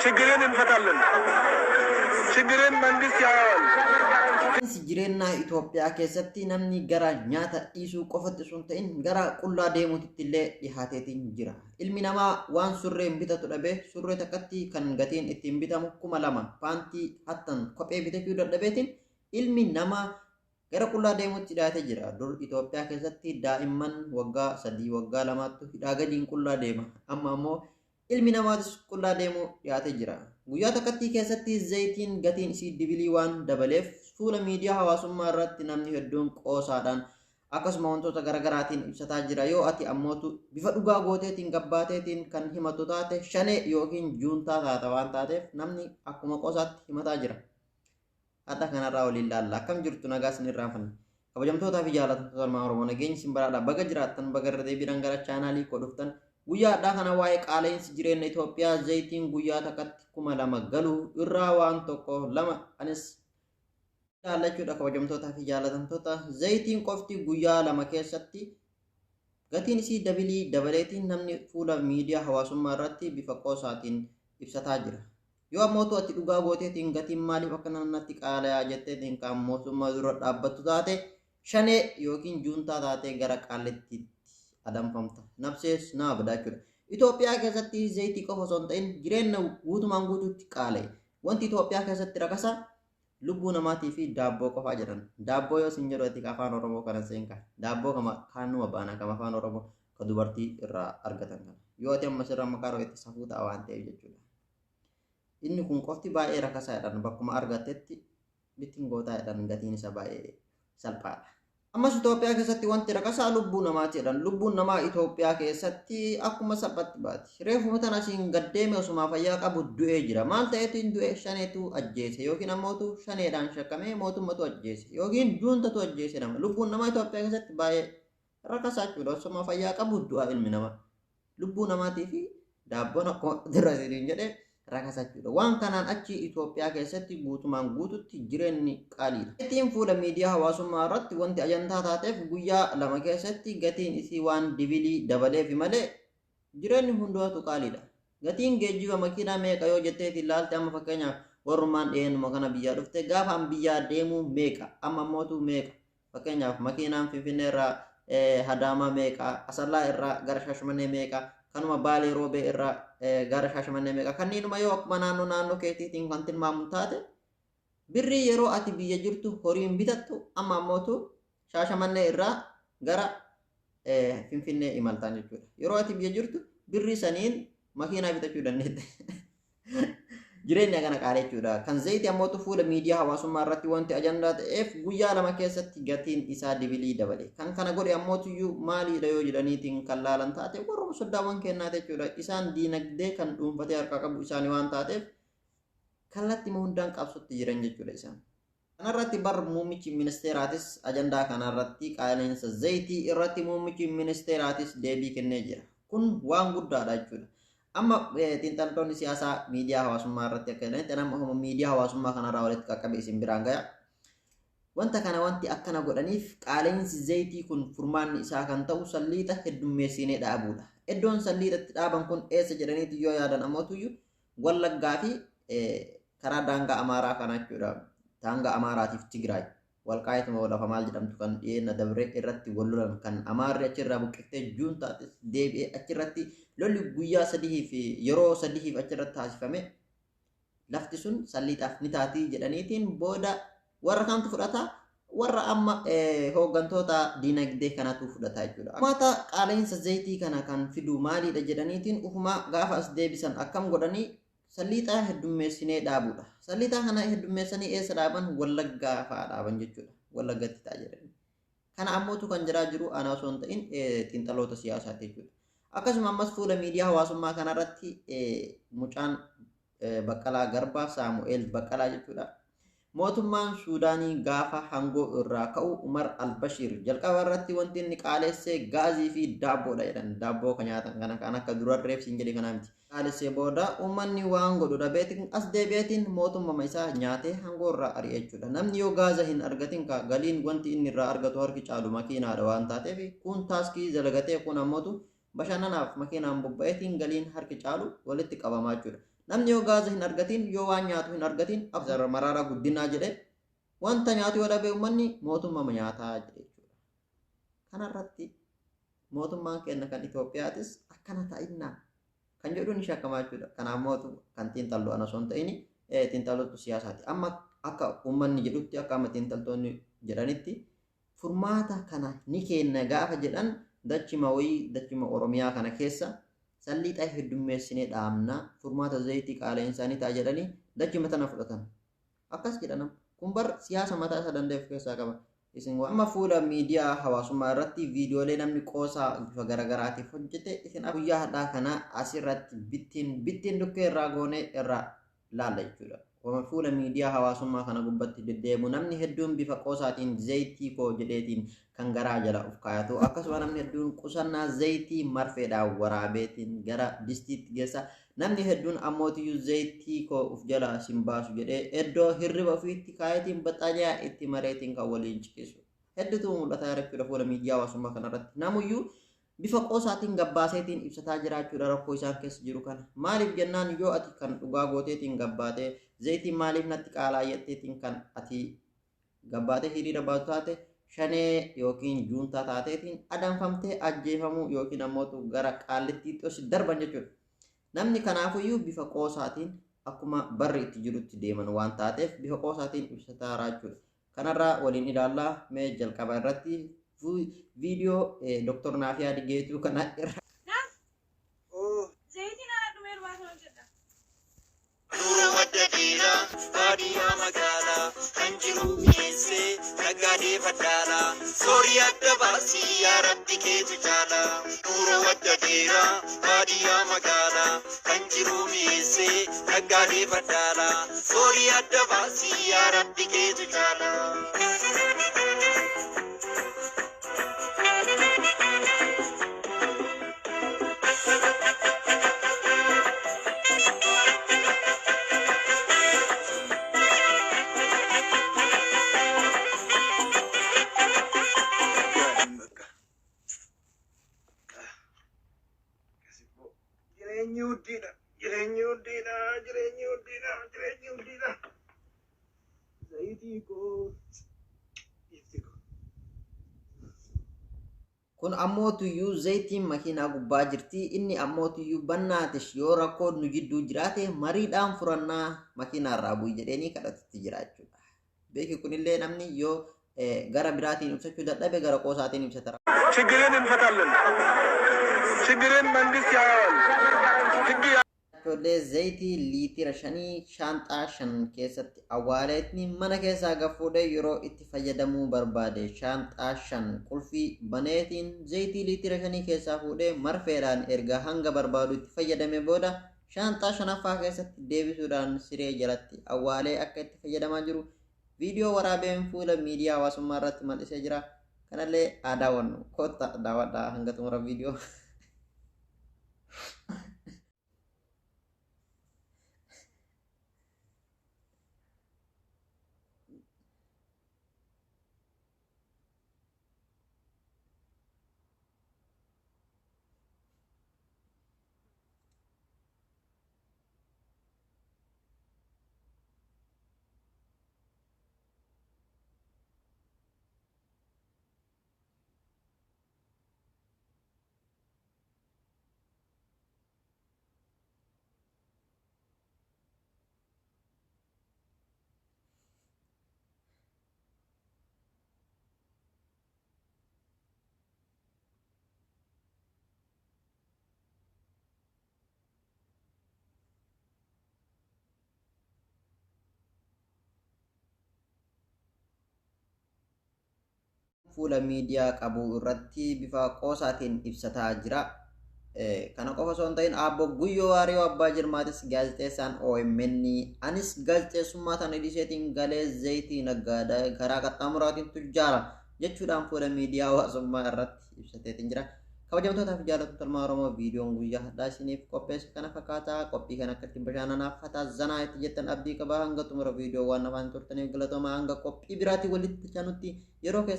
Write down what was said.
ችግርን እንፈታለን። ችግርን መንግስት ያያል። Jireenya Itoophiyaa keessatti namni gara nyaata dhiisuu qofatti sun ta'in gara qullaa deemuutti illee dhihaateetiin jira. Ilmi namaa waan surreen bitatu dhabee surree takkatti kan gatiin ittiin bitamu 2,000 paantii hattan kophee bitachuu dadhabeetiin ilmi namaa gara qullaa deemuutti dhiyaatee jira. Dur Itoophiyaa keessatti daa'imman waggaa 3 waggaa 2 hidhaa gadiin qullaa deema. Amma ammoo ilmi namaatis qullaa deemuu dhiyaatee jira. Guyyaa takkatti keessatti zayitiin gatiin isii dibilii waan dabaleef fuula miidiyaa hawaasummaa irratti namni hedduun qoosaadhaan akkasuma wantoota garaagaraatiin ibsataa jira. Yoo ati ammootu bifa dhugaa gooteetiin gabbaateetiin kan himatu taate shanee yookiin juuntaa taata waan taateef namni akkuma qoosaatti himataa jira. Adda kanarraa waliin laalla. Akkam jirtu nagaa isin irraanfanne. Kabajamtootaa fi jaallatamtoota ilmaan Oromoo nageenyi isin badhaadha. Baga jiraattan baga irra deebiidhaan gara chaanaalii koo dhuftan. Guyyaa addaa kana waa'ee qaala'insi jireenya Itoophiyaa zayitiin guyyaa takkatti 2,000 galuu irraa waan tokko lama anis ilaalachuudha. Kabajamtootaa fi jaallatamtoota zayitiin qofti guyyaa 2 keessatti gatiin isii dabilii dabaleetiin namni fuula miidiyaa hawaasummaa irratti bifa qoosaatiin ibsataa jira. Yoo ammootu ati dhugaa gooteetiin gatiin maaliif akka naannatti qaala'aa jetteetiin kan mootummaa dura dhaabbattu taate shanee yookiin juuntaa taatee gara qaalittiitti adamfamta. Nabsees naa badaachuudha. Itoophiyaa keessatti zayitii qofa osoo hin ta'in jireenya guutumaan guutuutti qaala'e. Wanti Itoophiyaa keessatti rakasa lubbuu namaatii fi daabboo qofaa jedhan. Daabboo yoo isin jedhu ati afaan Oromoo kana seenka. Daabboo kaanuma baana kama afaan Oromoo ka dubartii irraa argatan kana. Yoo ati amma sirra maqaa ro'etti safuu ta'a waan ta'eef jechuudha. Inni kun qofti baay'ee rakasaa jedhan bakkuma argatetti bittiin gootaa jedhan gatiin isa baay'ee salphaadha. Ammas Itoophiyaa keessatti wanti rakasaa lubbuu namaati jedhan. Lubbuun namaa Itoophiyaa keessatti akkuma salphatti baati. Reefuma tan asiin gaddeeme osuma fayyaa qabu du'ee jira. Maal ta'eetiin du'e shaneetu ajjeese yookiin ammootu shaneedhaan shakkamee mootummatu ajjeese yookiin juuntatu ajjeese nama. Lubbuun namaa Itoophiyaa keessatti baay'ee rakasaa jechuudha. Osuma fayyaa qabu du'a ilmi namaa. Lubbuu namaatii fi daabboon akkuma dura siriin jedhee rakasachuudha. Waan kanaan achi Itoophiyaa keessatti guutumaan guututti jireenyi qaaliidha. Gatiin fuula miidiyaa hawaasummaa irratti wanti ajandaa taateef guyyaa 2 keessatti gatiin isii waan dibilii dabaleef malee jireenyi hundaatu qaaliidha. Gatiin geejjiba makiinaa meeqa yoo jetteeti ilaalte amma fakkeenyaaf warrumaan dhiyeenuma kana biyyaa dhufte gaafaan biyyaa deemuu meeqa amma ammootu meeqa fakkeenyaaf makiinaan Finfinnee irraa Hadaamaa meeqa Asallaa irraa gara Shaashmannee meeqa kanuma Baalee Roobee irraa gara Shaashmannee meeqa kanniinuma yoo akkuma naannoo keetiitiin kan tilmaamu taate birrii yeroo ati biyya jirtu horiin bitattu amma ammootu Shaashmannee irraa gara Finfinnee imaltaan jechuudha. Yeroo ati biyya jirtu birrii saniin makiinaa bitachuu dandeette. Jireenya kana qaala'e jechuudha. Kan zayitii ammootu fuula miidiyaa hawaasummaa irratti wanti ajandaa ta'eef guyyaa 2 keessatti gatiin isaa dibilii dabale. Kan kana godhe ammootuyyuu maaliidha yoo jedhaniitiin kan laalan taate warra soddaawwan kennaate jechuudha. Isaan diinagdee kan dhuunfatee harkaa qabu isaanii waan taateef kallattii hundaan qabsootti jiran jechuudha isaan. Kanarratti bar muummichi ministeeraatis ajandaa kanarratti qaala'insa zayitii irratti muummichi ministeeraatis deebii kennee jira. Kun waan guddaadha jechuudha. Amma xiinxaltoonni siyaasaa miidiyaa hawaasummaa irratti akka jedhanitti nama miidiyaa hawaasummaa kanarraa walitti qaqqabe isin biraan gaya. Wanta kana wanti akkana godhaniif qaala'insi zayitii kun furmaanni isaa kan ta'u salliixa heddummeessinee dhaabuudha. Iddoon salliixatti dhaaban kun eessa jedhaniiti yoo yaadan ammootuyyuu Wallaggaa fi karaa daangaa Amaaraa kana jechuudha. Daangaa Amaaraatiif Tigraay walqaayituma lafa maal jedhamtu kan dhiyeenya dabree irratti wal lolan kan Amaarri achirraa buqqiftee juuntaatis deebi'ee achirratti lolli guyyaa 3 fi yeroo 3 achirratti taasifame lafti sun salliixaaf ni taatii jedhaniitiin booda warra kamtu fudhata warra amma hooggantoota diinagdee kanatu fudhata jechuudha. Mata qaala'insa zayitii kana kan fidu maaliidha jedhaniitiin ufuma gaafa as deebisan akkam godhanii salliixaa heddummeessinee dhaabuudha. Salliixaa kana heddummeessanii eessa dhaaban Wallaggaa fa'aa dhaaban jechuudha. Wallaggatti ta'a jedhanii. Kana ammootu kan jiraa jiru ana osoo hin ta'in xiinxaloota siyaasaati jechuudha. Akkasuma ammas fuula miidiyaa hawaasummaa kanarratti mucaan Baqqalaa Garbaa Saamu'eel Baqqalaa jechuudha. Mootummaan Suudaanii gaafa hangoo irraa ka'u Umar Albashir jalqaba irratti wanti inni qaalessee gaazii fi daabboodha jedhan. Daabboo kan nyaatan kana kan akka dura reefsiin jedhe kana miti. Qaalessee booda uummanni waan godhu dhabeetiin as deebi'eetiin mootummaa isaa nyaatee hangoo irraa ari'e jechuudha. Namni yoo gaaza hin argatin galiin wanti inni irraa argatu harki caalu makiinaadha waan taateef kun taaskii dalagatee kun ammootu bashannanaaf makiinaan bobba'eetiin galiin harki caalu walitti qabamaa jechuudha. namni yoo gaaza hin argatin yoo waan nyaatu hin argatin abzara maraara guddinaa jedhe wanta nyaatu yoo dhabe ummanni mootummaa nyaataa jedhe jechuudha. Kanarratti mootummaan keenya kan Itoophiyaatis akkana ta'innaa kan jedhuun ishee akkama jechuudha. Kanaaf mootu kan xiinxallu ana osoo hin ta'in xiinxallotu siyaasaati. Amma akka ummanni jedhutti akka amma xiinxaltoonni jedhanitti furmaata kana ni kenna gaafa jedhan dachima Oromiyaa kana keessa salliixaa heddummeessinee dhaamna furmaata zayitii qaala'insaanii ta'a jedhanii dachima tana fudhatan. Akkas jedhanam. Kun bar siyaasa mataa isa danda'eef keessaa qaba. Isin amma fuula miidiyaa hawaasummaa irratti viidiyoolee namni qoosaa bifa garagaraatiif hojjete isin guyyaa hadhaa kana asirratti bittiin dukkee irraa goonee irraa laalla jechuudha. Fuula miidiyaa hawaasummaa kana gubbatti deddeemu namni hedduun bifa qoosaatiin zayitii koo jedheetiin kan garaa jala uf kaayatu akkasuma namni hedduun qusannaa zayitii marfeedhaan waraabeetiin gara distiitti geessa namni hedduun ammootiyyuu zayitii koo uf jala sin baasu jedhee iddoo hirriba ofiitti kaayetiin baxxaajaa itti mareetiin kan waliin ciqisu hedduutu mul'ata jechuudha fuula miidiyaa hawaasummaa kanarratti namuyyuu bifa qoosaatiin gabbaaseetiin ibsataa jiraachuudha rakkoo isaan keessa jiru kana maaliif jennaan yoo ati kan dhugaa gooteetiin gabbaatee zayitiin maaliif natti qaalaayyatteetiin kan ati gabbaatee hiriira baatu taate shanee yookiin juuntaa taateetiin adamfamtee ajjeefamuu yookiin ammootu gara qaallittiitti osi darban jechuudha. Namni kanaafuyyuu bifa qoosaatiin akkuma barri itti jirutti deeman waan taateef bifa qoosaatiin ibsataa jiraachuudha. Kanarraa waliin ilaallaa mee jalqaba irratti viidiyoo Dr. Naafiyaa Digeetuu kana irra. Baadiyyaa magaalaa kan jiru mi'eessee naggaadee fadaalaa soorii adda baasii yaa rabbi keetu jaalaa duura wadda dheeraa baadiyyaa magaalaa kan jiru mi'eessee naggaadee fadaalaa soorii adda baasii yaa rabbi keetu jaalaa. Jireenyi guddina. Zayitii koo. Kun ammootuyyuu zayitiin makiinaa gubbaa jirti. Inni ammootuyyuu bannaatis yoo rakkoon nu jidduu jiraate mariidhaan furannaa makiinaa irraa bu'i jedheenii kadhatutti jira jechuudha. Beeki kunillee namni yoo gara biraatiin ibsachuu dadhabe gara qoosaatiin ibsata. ችግርን እንፈታለን። ችግርን መንግስት ያያል። Ijoollee zayitii liitira 5 shaanxaa 5 keessatti awwaaleetni mana keessaa gafuudhee yeroo itti fayyadamuu barbaade shaanxaa 5 qulfii baneetiin zayitii liitira 5 keessaa fuudhee marfeedhaan erga hanga barbaadu itti fayyadame booda shaanxaa 5ffaa keessatti deebisuudhaan siree jalatti awwaalee akka itti fayyadamaa jiru viidiyoo waraabeen fuula miidiyaa hawaasummaa irratti mul'isee jira. Kanallee daawwannu kottaa daawwadhaa hanga xumura viidiyoo. Fuula miidiyaa qabu irratti bifa qoosaatiin ibsataa jira. Kana qofa osoo hin ta'in Abbo Guyyoo Waariyoo Abbaa Jirmaatis gaazexeessaan OMN anis gaazexeessummaa tana dhiiseetiin galee zayitii naggaadha karaa qaxxaamuraatiin tujjaara jechuudhaan fuula miidiyaa hawaasummaa irratti ibsateetiin jira. Kabajamtootaa fi jaallattoota Oromoo viidiyoon guyyaa hadhaa isiniif qopheesse kana fakkaataa qophii kana akka ittiin bashannanaaf fataa zanaa itti jettan abdii qabaa hanga xumura viidiyoo waan afaan turtaniif galatooma hanga qophii biraatii walitti chanutti yeroo keessa